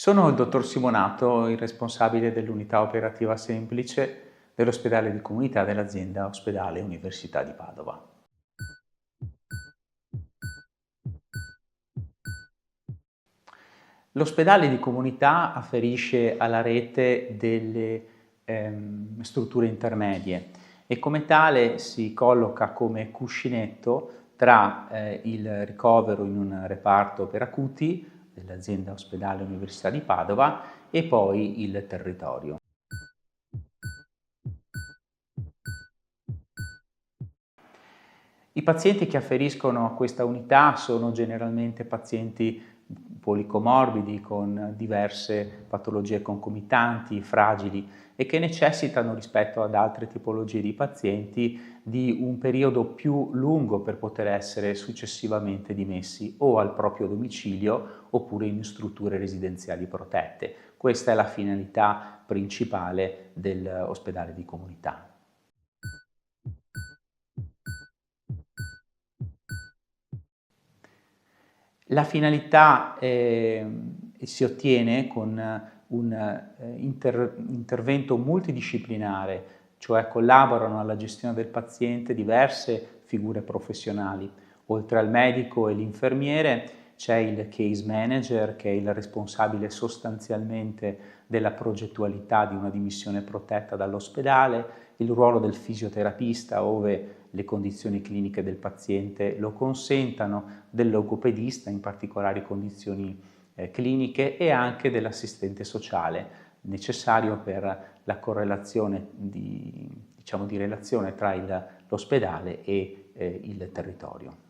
Sono il dottor Simonato, il responsabile dell'unità operativa semplice dell'ospedale di comunità dell'azienda Ospedale Università di Padova. L'ospedale di comunità afferisce alla rete delle strutture intermedie e come tale si colloca come cuscinetto tra il ricovero in un reparto per acuti dell'azienda Ospedale Università di Padova e poi il territorio. I pazienti che afferiscono a questa unità sono generalmente pazienti policomorbidi con diverse patologie concomitanti, fragili e che necessitano rispetto ad altre tipologie di pazienti di un periodo più lungo per poter essere successivamente dimessi o al proprio domicilio oppure in strutture residenziali protette. Questa è la finalità principale dell'ospedale di comunità. La finalità si ottiene con un intervento multidisciplinare, cioè collaborano alla gestione del paziente diverse figure professionali. Oltre al medico e l'infermiere c'è il case manager che è il responsabile sostanzialmente della progettualità di una dimissione protetta dall'ospedale, il ruolo del fisioterapista ove le condizioni cliniche del paziente lo consentano, del logopedista in particolari condizioni cliniche e anche dell'assistente sociale necessario per la correlazione di relazione tra l'ospedale e il territorio.